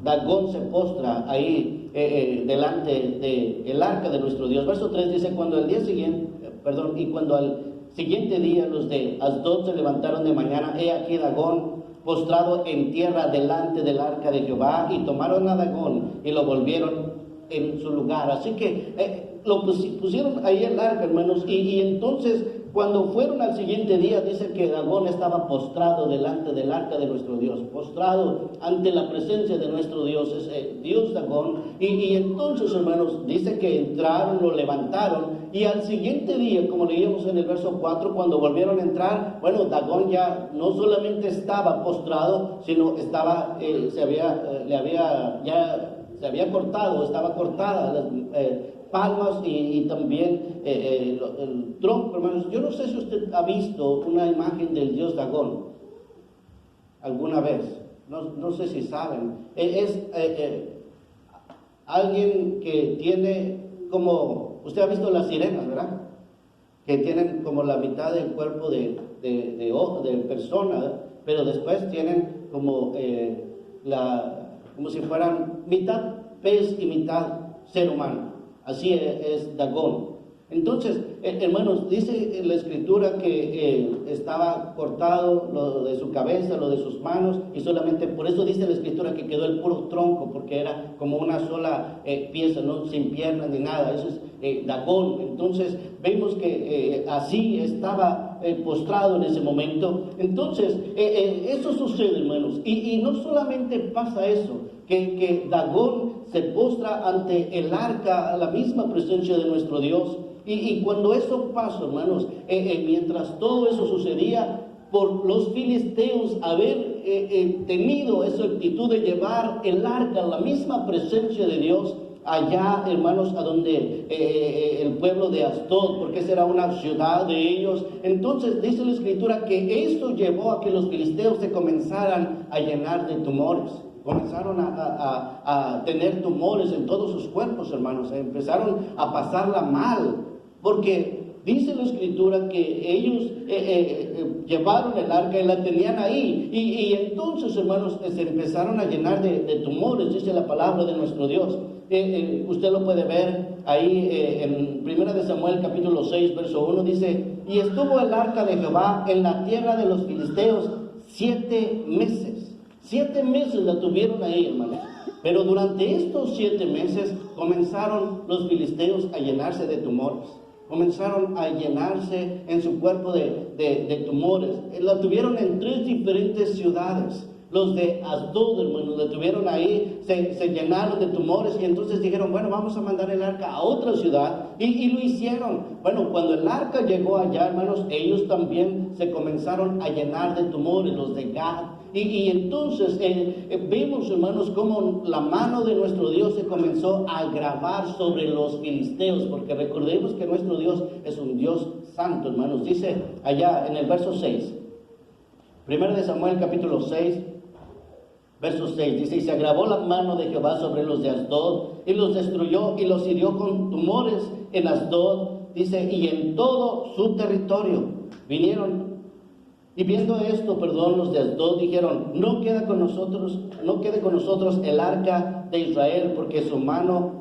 Dagón se postra ahí delante del arca de nuestro Dios. Verso 3 dice, cuando al día siguiente, y cuando al siguiente día los de Asdod se levantaron de mañana, he aquí Dagón postrado en tierra delante del arca de Jehová, y tomaron a Dagón y lo volvieron en su lugar. Así que lo pusieron ahí el arca, hermanos, y entonces cuando fueron al siguiente día, dice que Dagón estaba postrado delante del arca de nuestro Dios, postrado ante la presencia de nuestro Dios, es Dios Dagón. Y entonces, hermanos, dice que entraron, lo levantaron, y al siguiente día, como leíamos en el verso 4, cuando volvieron a entrar, bueno, Dagón ya no solamente estaba postrado, sino estaba, se había cortado, estaba cortada las palmas y también el tronco, hermanos. Yo no sé si usted ha visto una imagen del dios Dagón alguna vez, no sé si saben. Es alguien que tiene como, usted ha visto las sirenas, ¿verdad? Que tienen como la mitad del cuerpo de persona, pero después tienen como como si fueran mitad pez y mitad ser humano. Así es Dagón. Entonces, hermanos, dice la Escritura que estaba cortado lo de su cabeza, lo de sus manos, y solamente por eso dice la Escritura que quedó el puro tronco, porque era como una sola pieza, ¿no? Sin piernas ni nada. Eso es Dagón. Entonces, vemos que así estaba postrado en ese momento. Entonces, eso sucede, hermanos, y no solamente pasa eso, que Dagón se postra ante el arca, a la misma presencia de nuestro Dios. Y cuando eso pasó, hermanos, mientras todo eso sucedía, por los filisteos haber tenido esa actitud de llevar el arca, la misma presencia de Dios, allá, hermanos, a donde el pueblo de Asdod, porque esa era una ciudad de ellos. Entonces dice la Escritura que esto llevó a que los filisteos se comenzaran a llenar de tumores. Comenzaron a tener tumores en todos sus cuerpos, hermanos. Empezaron a pasarla mal, porque dice la Escritura que ellos llevaron el arca y la tenían ahí. Y entonces, hermanos, se empezaron a llenar de tumores, dice la palabra de nuestro Dios. Usted lo puede ver ahí en 1 de Samuel capítulo 6, verso 1, dice, y estuvo el arca de Jehová en la tierra de los filisteos 7 meses. 7 meses la tuvieron ahí, hermanos. Pero durante estos 7 meses comenzaron los filisteos a llenarse de tumores. Comenzaron a llenarse en su cuerpo de tumores. La tuvieron en 3 diferentes ciudades. Los de Asdod, hermanos, la tuvieron ahí, se llenaron de tumores, y entonces dijeron, bueno, vamos a mandar el arca a otra ciudad, y lo hicieron. Bueno, cuando el arca llegó allá, hermanos, ellos también se comenzaron a llenar de tumores, los de Gad. Y entonces vemos, hermanos, cómo la mano de nuestro Dios se comenzó a agravar sobre los filisteos, porque recordemos que nuestro Dios es un Dios santo, hermanos. Dice allá en el verso 6, 1 de Samuel capítulo 6, verso 6, dice, y se agravó la mano de Jehová sobre los de Asdod, y los destruyó y los hirió con tumores en Asdod, dice, y en todo su territorio. Vinieron, y viendo esto, los de Asdod dijeron, no quede con nosotros el arca de Israel, porque su mano,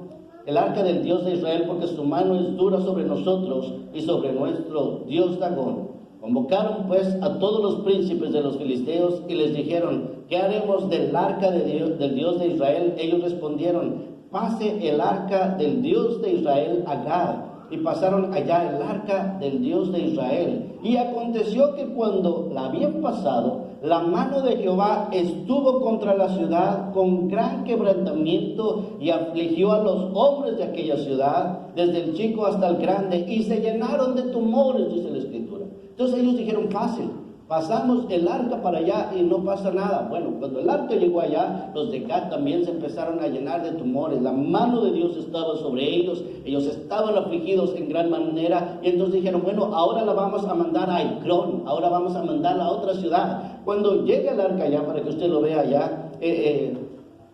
el arca del Dios de Israel, porque su mano es dura sobre nosotros y sobre nuestro Dios Dagón. Convocaron pues a todos los príncipes de los filisteos y les dijeron, ¿qué haremos del arca del Dios de Israel? Ellos respondieron, pase el arca del Dios de Israel a Gad. Y pasaron allá el arca del Dios de Israel. Y aconteció que cuando la habían pasado, la mano de Jehová estuvo contra la ciudad con gran quebrantamiento, y afligió a los hombres de aquella ciudad, desde el chico hasta el grande, y se llenaron de tumores, dice la Escritura. Entonces ellos dijeron, fácil, pasamos el arca para allá y no pasa nada. Bueno, cuando el arca llegó allá, los de Gad también se empezaron a llenar de tumores. La mano de Dios estaba sobre ellos, ellos estaban afligidos en gran manera, y entonces dijeron, bueno, ahora la vamos a mandar a Ecrón, ahora vamos a mandarla a otra ciudad. Cuando llega el arca allá, para que usted lo vea allá,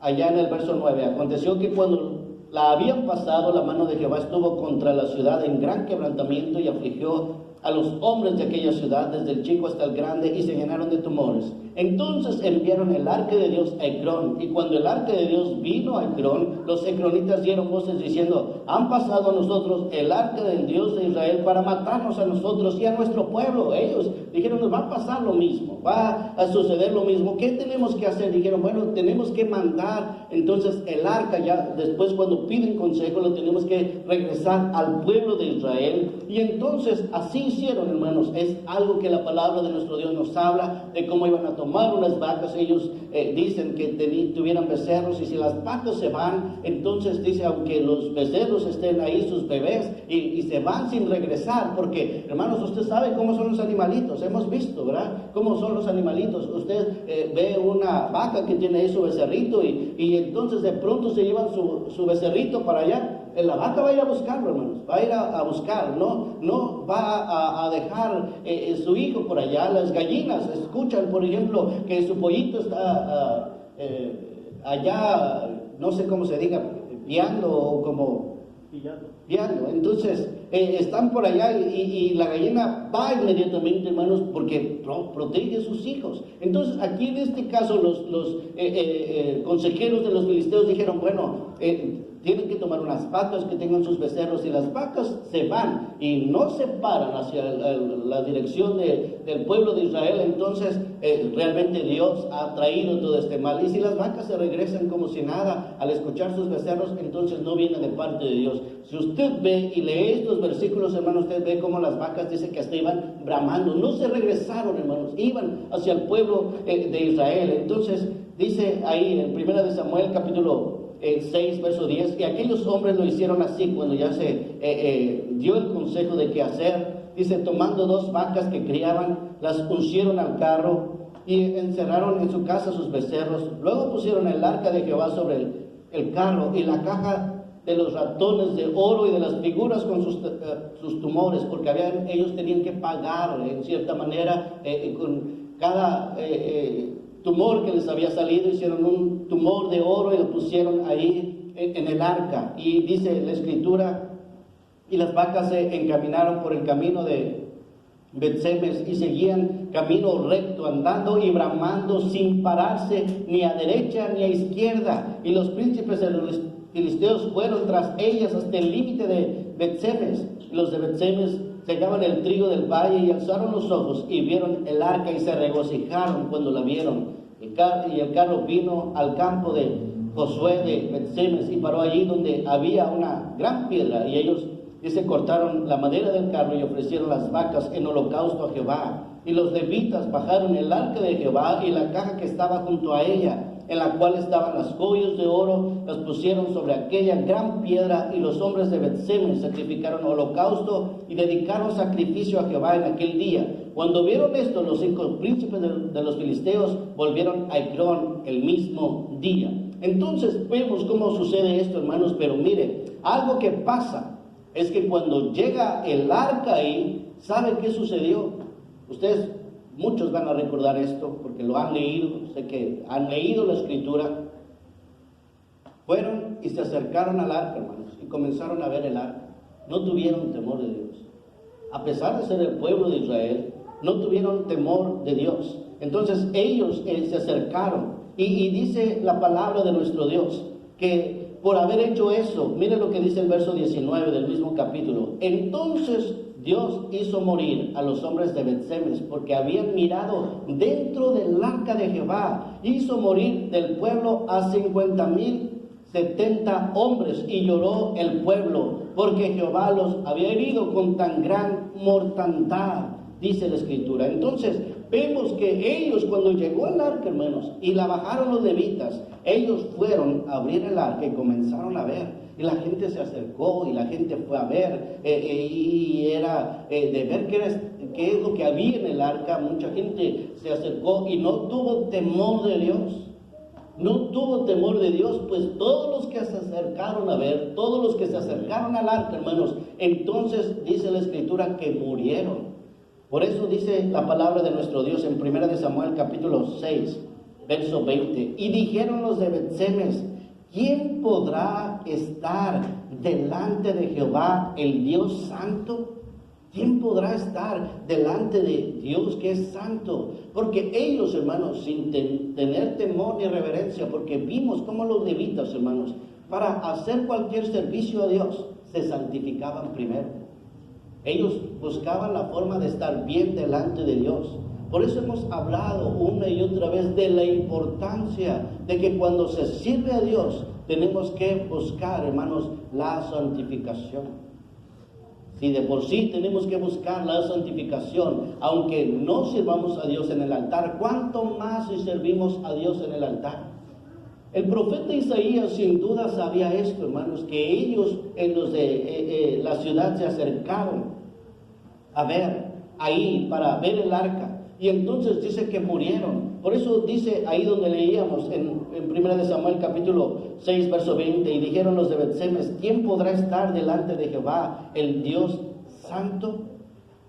allá en el verso 9, aconteció que cuando la habían pasado, la mano de Jehová estuvo contra la ciudad en gran quebrantamiento, y afligió a los hombres de aquella ciudad, desde el chico hasta el grande, y se llenaron de tumores. entonces enviaron el arca de Dios a Ecrón, y cuando el arca de Dios vino a Ecrón, los ecronitas dieron voces diciendo: han pasado a nosotros el arca del Dios de Israel para matarnos a nosotros y a nuestro pueblo. Ellos dijeron: nos va a pasar lo mismo, va a suceder lo mismo. ¿Qué tenemos que hacer? Dijeron: bueno, tenemos que mandar entonces el arca, ya después cuando piden consejo lo tenemos que regresar al pueblo de Israel. Y entonces así hicieron, hermanos. Es algo que la palabra de nuestro Dios nos habla de cómo iban a tomar unas vacas. Ellos dicen que tuvieran becerros, y si las vacas se van, entonces dice, aunque los becerros estén ahí, sus bebés, y se van sin regresar, porque, hermanos, usted sabe cómo son los animalitos, hemos visto, ¿verdad? Cómo son los animalitos. Usted ve una vaca que tiene ahí su becerrito, y entonces de pronto se llevan su becerrito para allá. La vaca va a ir a buscarlo, hermanos, va a ir a buscar, no va a dejar su hijo por allá. Las gallinas escuchan, por ejemplo, que su pollito está allá, no sé cómo se diga, piando o como piando. Entonces están por allá, y la gallina va inmediatamente, hermanos, porque protege a sus hijos. Entonces aquí en este caso los consejeros de los filisteos dijeron: bueno, tienen que tomar unas vacas que tengan sus becerros, y las vacas se van y no se paran hacia la dirección del pueblo de Israel. Entonces realmente Dios ha traído todo este mal. Y si las vacas se regresan como si nada al escuchar sus becerros, entonces no viene de parte de Dios. Si usted ve y lee estos versículos, hermanos, usted ve cómo las vacas, dice que hasta iban bramando, no se regresaron, hermanos, iban hacia el pueblo de Israel. Entonces dice ahí en 1 Samuel capítulo 6, verso 10, y aquellos hombres lo hicieron así cuando ya se dio el consejo de qué hacer. Dice: tomando 2 vacas que criaban, las pusieron al carro y encerraron en su casa sus becerros. Luego pusieron el arca de Jehová sobre el carro, y la caja de los ratones de oro y de las figuras con sus tumores, porque ellos tenían que pagar en cierta manera con cada tumor que les había salido. Hicieron un tumor de oro y lo pusieron ahí en el arca. Y dice la escritura: y las vacas se encaminaron por el camino de Bet-Semes y seguían camino recto, andando y bramando sin pararse ni a derecha ni a izquierda. Y los príncipes de los filisteos fueron tras ellas hasta el límite de Bet-Semes. Los de Bet-Semes secaban el trigo del valle y alzaron los ojos y vieron el arca y se regocijaron cuando la vieron. Y el carro vino al campo de Josué de Bet-Semes y paró allí donde había una gran piedra, y ellos cortaron la madera del carro y ofrecieron las vacas en holocausto a Jehová. Y los levitas bajaron el arca de Jehová y la caja que estaba junto a ella, en la cual estaban las joyas de oro, las pusieron sobre aquella gran piedra. Y los hombres de Bet-Semes sacrificaron holocausto y dedicaron sacrificio a Jehová en aquel día. Cuando vieron esto, los 5 príncipes de los filisteos volvieron a Ecrón el mismo día. Entonces vemos cómo sucede esto, hermanos. Pero mire, algo que pasa es que cuando llega el arca ahí, ¿sabe qué sucedió? Ustedes, muchos van a recordar esto porque lo han leído, sé que han leído la escritura. Fueron y se acercaron al arca, hermanos, y comenzaron a ver el arca. No tuvieron temor de Dios. A pesar de ser el pueblo de Israel, no tuvieron temor de Dios. Entonces ellos se acercaron, y dice la palabra de nuestro Dios que por haber hecho eso, mire lo que dice el verso 19 del mismo capítulo: entonces Dios hizo morir a los hombres de Bet-Semes porque habían mirado dentro del arca de Jehová. Hizo morir del pueblo a 50,070 hombres, y lloró el pueblo porque Jehová los había herido con tan gran mortandad, dice la escritura. Entonces vemos que ellos, cuando llegó el arca, hermanos, y la bajaron los levitas, ellos fueron a abrir el arca y comenzaron a ver. Y la gente se acercó, y la gente fue a ver, y era de ver qué es lo que había en el arca. Mucha gente se acercó y no tuvo temor de Dios. No tuvo temor de Dios, pues todos los que se acercaron a ver, todos los que se acercaron al arca, hermanos, entonces dice la escritura que murieron. Por eso dice la palabra de nuestro Dios en 1 Samuel capítulo 6, verso 20. Y dijeron los de Bet-Semes: ¿quién podrá estar delante de Jehová, el Dios santo? ¿Quién podrá estar delante de Dios que es santo? Porque ellos, hermanos, sin tener temor ni reverencia, porque vimos cómo los levitas, hermanos, para hacer cualquier servicio a Dios, se santificaban primero. Ellos buscaban la forma de estar bien delante de Dios. Por eso hemos hablado una y otra vez de la importancia de que cuando se sirve a Dios, tenemos que buscar, hermanos, la santificación. Si de por sí tenemos que buscar la santificación, aunque no sirvamos a Dios en el altar, ¿cuánto más si servimos a Dios en el altar? El profeta Isaías sin duda sabía esto, hermanos, que ellos en los de la ciudad se acercaron a ver ahí para ver el arca, y entonces dice que murieron. Por eso dice ahí donde leíamos en 1 Samuel capítulo 6 verso 20, y dijeron los de Bet-Semes: ¿quién podrá estar delante de Jehová, el Dios santo?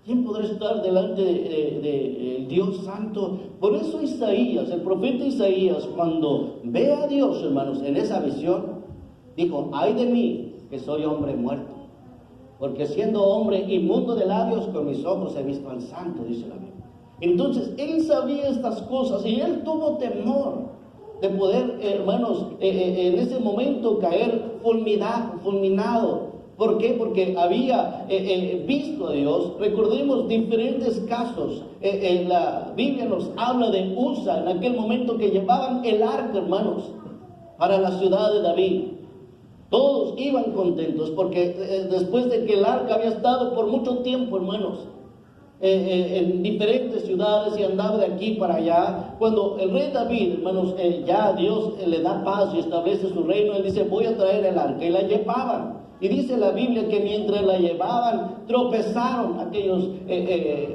¿Quién podrá estar delante del Dios santo? Por eso Isaías, el profeta Isaías, cuando ve a Dios, hermanos, en esa visión, dijo: ay de mí, que soy hombre muerto, porque siendo hombre inmundo de labios, con mis ojos he visto al santo, dice la Biblia. Entonces, él sabía estas cosas y él tuvo temor de poder, hermanos, en ese momento caer fulminado. ¿Por qué? Porque había visto a Dios. Recordemos diferentes casos. La Biblia nos habla de Usa, en aquel momento que llevaban el arca, hermanos, para la ciudad de David. Todos iban contentos porque después de que el arca había estado por mucho tiempo, hermanos, en diferentes ciudades y andaba de aquí para allá, cuando el rey David, hermanos, ya Dios le da paz y establece su reino, él dice: voy a traer el arca, y la llevaban. Y dice la Biblia que mientras la llevaban, tropezaron aquellos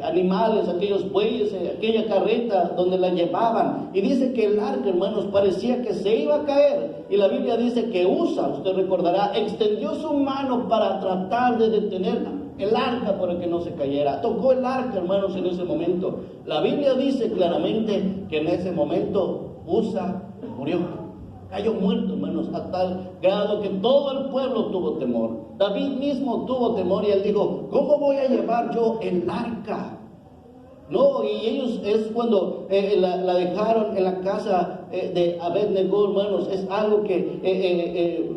animales, aquellos bueyes, aquella carreta donde la llevaban. Y dice que el arca, hermanos, parecía que se iba a caer. Y la Biblia dice que Usa, usted recordará, extendió su mano para tratar de detener el arca para que no se cayera. Tocó el arca, hermanos, en ese momento. La Biblia dice claramente que en ese momento Usa murió. Cayó muerto, hermanos, a tal grado que todo el pueblo tuvo temor. David mismo tuvo temor y él dijo: ¿cómo voy a llevar yo el arca? No, y ellos es cuando la dejaron en la casa de Abed-Nego, hermanos. Es algo que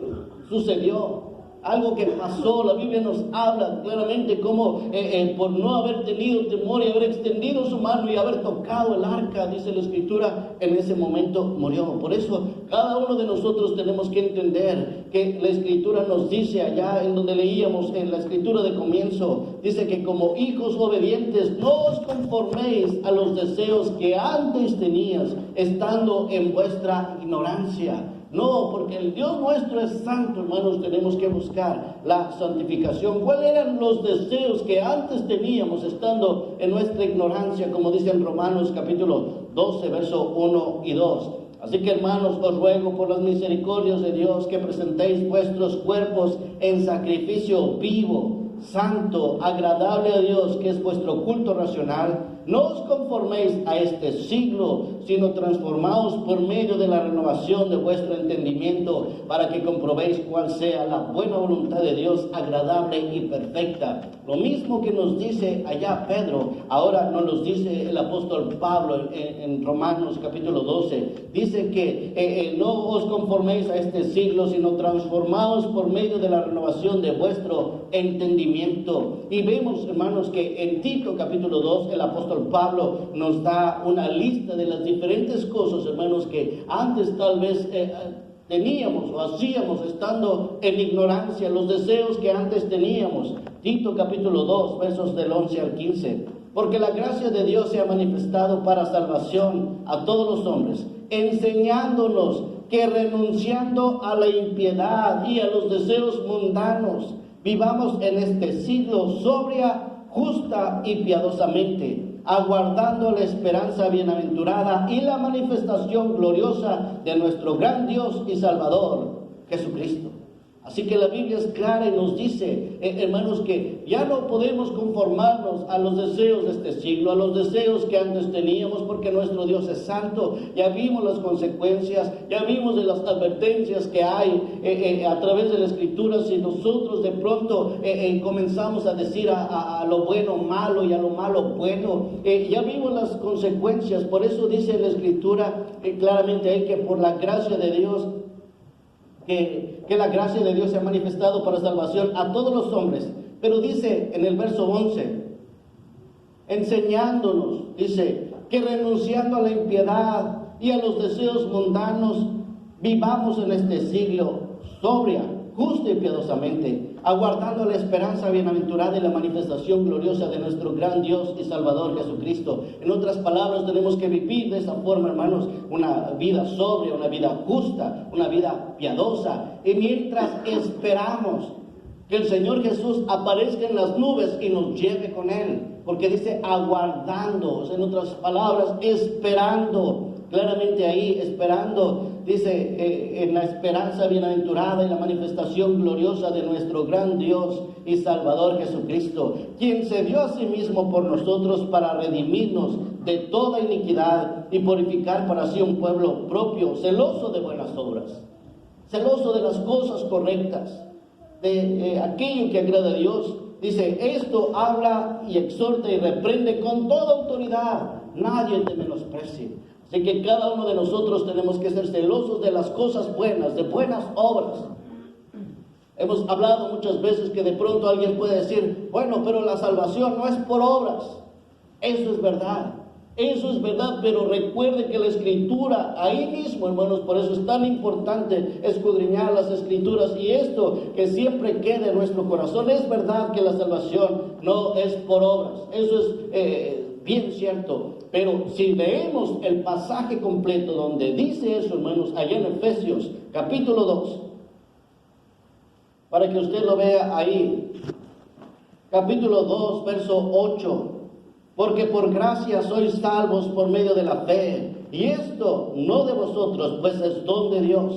sucedió. Algo que pasó. La Biblia nos habla claramente cómo por no haber tenido temor y haber extendido su mano y haber tocado el arca, dice la Escritura, en ese momento murió. Por eso cada uno de nosotros tenemos que entender que la Escritura nos dice allá en donde leíamos en la Escritura de comienzo, dice que como hijos obedientes no os conforméis a los deseos que antes tenías estando en vuestra ignorancia. No, porque el Dios nuestro es santo, hermanos. Tenemos que buscar la santificación. ¿Cuáles eran los deseos que antes teníamos estando en nuestra ignorancia? Como dice en Romanos capítulo 12, verso 1 y 2. Así que, hermanos, os ruego por las misericordias de Dios que presentéis vuestros cuerpos en sacrificio vivo, santo, agradable a Dios, que es vuestro culto racional. No os conforméis a este siglo, sino transformaos por medio de la renovación de vuestro entendimiento, para que comprobéis cuál sea la buena voluntad de Dios, agradable y perfecta. Lo mismo que nos dice allá Pedro, ahora nos lo dice el apóstol Pablo en Romanos capítulo 12. Dice que no os conforméis a este siglo, sino transformaos por medio de la renovación de vuestro entendimiento. Y vemos, hermanos, que en Tito capítulo 2 el apóstol Pablo nos da una lista de las diferentes cosas, hermanos, que antes tal vez teníamos o hacíamos estando en ignorancia, los deseos que antes teníamos. Tito capítulo 2, versos del 11 al 15. Porque la gracia de Dios se ha manifestado para salvación a todos los hombres, enseñándonos que renunciando a la impiedad y a los deseos mundanos, vivamos en este siglo sobria, justa y piadosamente, aguardando la esperanza bienaventurada y la manifestación gloriosa de nuestro gran Dios y Salvador, Jesucristo. Así que la Biblia es clara y nos dice, hermanos, que ya no podemos conformarnos a los deseos de este siglo, a los deseos que antes teníamos, porque nuestro Dios es santo. Ya vimos las consecuencias, ya vimos de las advertencias que hay a través de la Escritura. Si nosotros de pronto comenzamos a decir a lo bueno malo y a lo malo bueno, ya vimos las consecuencias. Por eso dice la Escritura claramente ahí que por la gracia de Dios, que la gracia de Dios se ha manifestado para salvación a todos los hombres. Pero dice en el verso 11, enseñándonos, dice, que renunciando a la impiedad y a los deseos mundanos, vivamos en este siglo sobria, justa y piadosamente, aguardando la esperanza bienaventurada y la manifestación gloriosa de nuestro gran Dios y Salvador Jesucristo. En otras palabras, tenemos que vivir de esa forma, hermanos, una vida sobria, una vida justa, una vida piadosa. Y mientras esperamos que el Señor Jesús aparezca en las nubes y nos lleve con Él, porque dice aguardando, o sea, en otras palabras, esperando. Claramente ahí, esperando, dice, en la esperanza bienaventurada y la manifestación gloriosa de nuestro gran Dios y Salvador Jesucristo, quien se dio a sí mismo por nosotros para redimirnos de toda iniquidad y purificar para sí un pueblo propio, celoso de buenas obras, celoso de las cosas correctas, de aquello que agrada a Dios. Dice, esto habla y exhorta y reprende con toda autoridad, nadie te menosprecie. Así que cada uno de nosotros tenemos que ser celosos de las cosas buenas, de buenas obras. Hemos hablado muchas veces que de pronto alguien puede decir, bueno, pero la salvación no es por obras. Eso es verdad, pero recuerde que la Escritura, ahí mismo, hermanos, por eso es tan importante escudriñar las Escrituras y esto que siempre quede en nuestro corazón. Es verdad que la salvación no es por obras, eso es bien cierto, pero si leemos el pasaje completo donde dice eso, hermanos, allá en Efesios capítulo 2, para que usted lo vea ahí, capítulo 2, verso 8, porque por gracia sois salvos por medio de la fe, y esto no de vosotros, pues es don de Dios,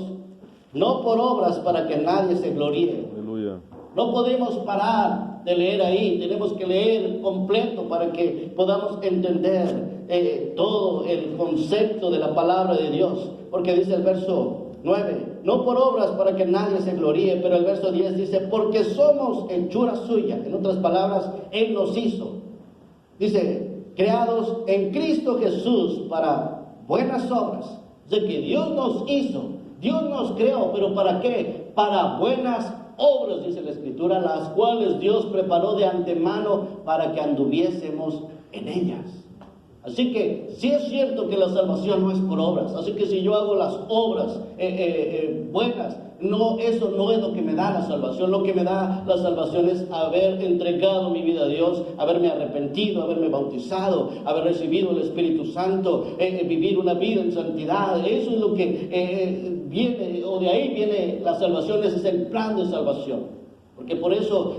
no por obras para que nadie se gloríe. Aleluya. No podemos parar de leer ahí, tenemos que leer completo para que podamos entender todo el concepto de la palabra de Dios, porque dice el verso 9, no por obras para que nadie se gloríe, pero el verso 10 dice, porque somos hechura suya, en otras palabras, Él nos hizo, dice, creados en Cristo Jesús para buenas obras, de que Dios nos hizo, Dios nos creó, pero ¿para qué? Para buenas obras, dice la Escritura, las cuales Dios preparó de antemano para que anduviésemos en ellas. Así que sí es cierto que la salvación no es por obras, así que si yo hago las obras buenas, no, eso no es lo que me da la salvación. Lo que me da la salvación es haber entregado mi vida a Dios, haberme arrepentido, haberme bautizado, haber recibido el Espíritu Santo, vivir una vida en santidad. Eso es lo que viene, o de ahí viene la salvación, ese es el plan de salvación. Porque por eso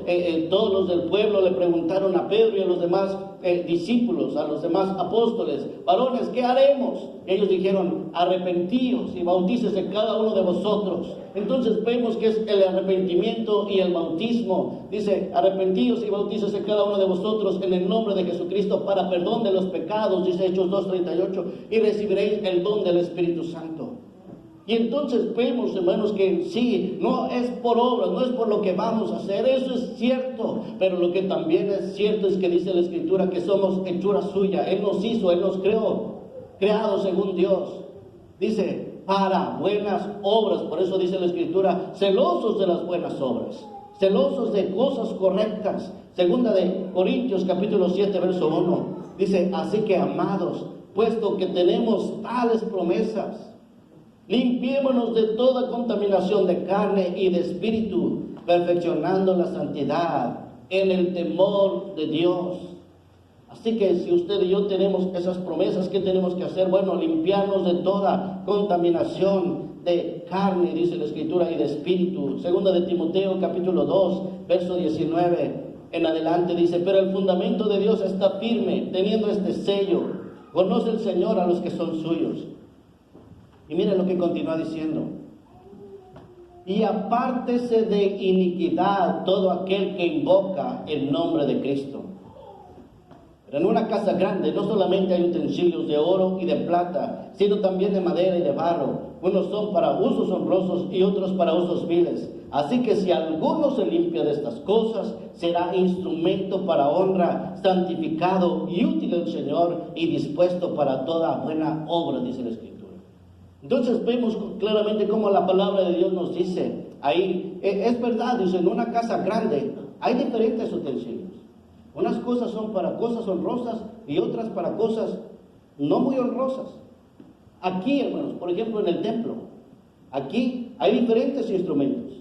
todos los del pueblo le preguntaron a Pedro y a los demás discípulos, a los demás apóstoles, varones, ¿qué haremos? Y ellos dijeron, arrepentíos y bautícese cada uno de vosotros. Entonces vemos que es el arrepentimiento y el bautismo. Dice, arrepentíos y bautícese cada uno de vosotros en el nombre de Jesucristo para perdón de los pecados, dice Hechos 2:38, y recibiréis el don del Espíritu Santo. Y entonces vemos, hermanos, que sí, no es por obras, no es por lo que vamos a hacer, eso es cierto, pero lo que también es cierto es que dice la Escritura que somos hechura suya, Él nos hizo, Él nos creó, creados según Dios, dice, para buenas obras. Por eso dice la Escritura, celosos de las buenas obras, celosos de cosas correctas. Segunda de Corintios capítulo 7, verso 1, dice, así que amados, puesto que tenemos tales promesas, limpiémonos de toda contaminación de carne y de espíritu, perfeccionando la santidad en el temor de Dios. Así que si usted y yo tenemos esas promesas, ¿qué tenemos que hacer? Bueno, limpiarnos de toda contaminación de carne, dice la Escritura, y de espíritu. Segunda de Timoteo capítulo 2, verso 19 en adelante dice, pero el fundamento de Dios está firme, teniendo este sello, conoce el Señor a los que son suyos. Y miren lo que continúa diciendo. y apártese de iniquidad todo aquel que invoca el nombre de Cristo. Pero en una casa grande no solamente hay utensilios de oro y de plata, sino también de madera y de barro. Unos son para usos honrosos y otros para usos viles. Así que si alguno se limpia de estas cosas, será instrumento para honra, santificado y útil al Señor y dispuesto para toda buena obra, dice la Escritura. Entonces vemos claramente cómo la palabra de Dios nos dice ahí, es verdad, dice, en una casa grande hay diferentes utensilios. Unas cosas son para cosas honrosas y otras para cosas no muy honrosas. Aquí, hermanos, por ejemplo, en el templo, aquí hay diferentes instrumentos.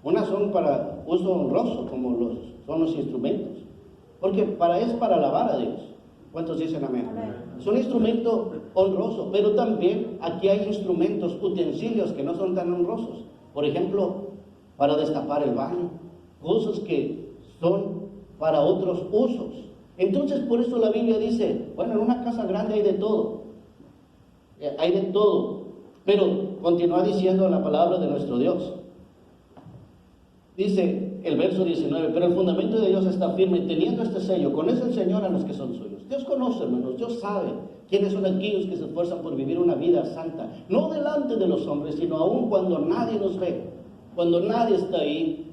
Unas son para uso honroso, como son los instrumentos, porque es para alabar a Dios. ¿Cuántos dicen amén? Amén. Es un instrumento honroso, pero también aquí hay instrumentos, utensilios que no son tan honrosos. Por ejemplo, para destapar el baño, cosas que son para otros usos. Entonces, por eso la Biblia dice, bueno, en una casa grande hay de todo. Hay de todo. Pero continúa diciendo la palabra de nuestro Dios. Dice el verso 19, pero el fundamento de Dios está firme, teniendo este sello, conoce el Señor a los que son suyos. Dios conoce, hermanos, Dios sabe quiénes son aquellos que se esfuerzan por vivir una vida santa, no delante de los hombres, sino aún cuando nadie nos ve, cuando nadie está ahí,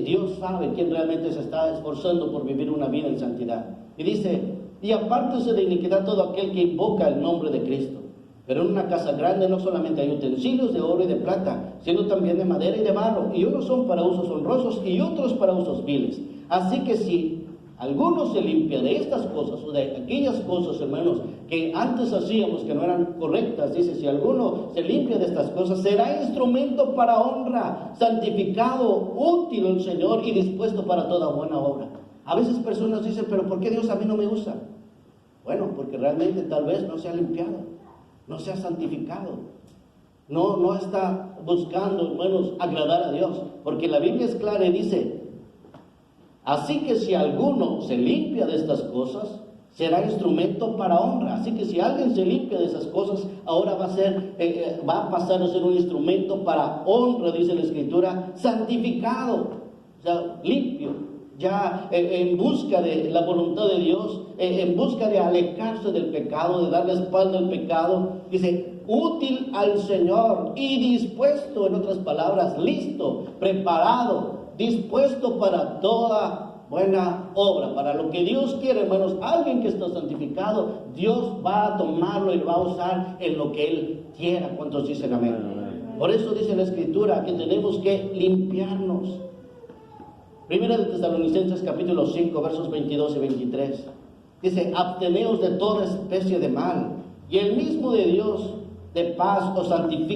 Dios sabe quién realmente se está esforzando por vivir una vida en santidad. Y dice, y apártese de iniquidad todo aquel que invoca el nombre de Cristo. Pero en una casa grande no solamente hay utensilios de oro y de plata, sino también de madera y de barro, y unos son para usos honrosos y otros para usos viles. Así que si alguno se limpia de estas cosas, o de aquellas cosas, hermanos, que antes hacíamos que no eran correctas, dice, si alguno se limpia de estas cosas, será instrumento para honra, santificado, útil al Señor y dispuesto para toda buena obra. A veces personas dicen, pero ¿por qué Dios a mí no me usa? Bueno, porque realmente tal vez no se ha limpiado, no se ha santificado, no está buscando, hermanos, agradar a Dios, porque la Biblia es clara y dice, así que si alguno se limpia de estas cosas, será instrumento para honra. Así que si alguien se limpia de esas cosas, ahora va a pasar a ser un instrumento para honra, dice la Escritura, santificado, o sea, limpio, ya en busca de la voluntad de Dios, en busca de alejarse del pecado, de darle espalda al pecado. Dice, útil al Señor y dispuesto, en otras palabras, listo, preparado, dispuesto para toda buena obra, para lo que Dios quiere, hermanos. Alguien que está santificado, Dios va a tomarlo y lo va a usar en lo que Él quiera. ¿Cuántos dicen amén? Por eso dice la Escritura que tenemos que limpiarnos. Primera de Tesalonicenses capítulo 5, versos 22 y 23. Dice, absteneos de toda especie de mal, y el mismo de Dios de paz os santifique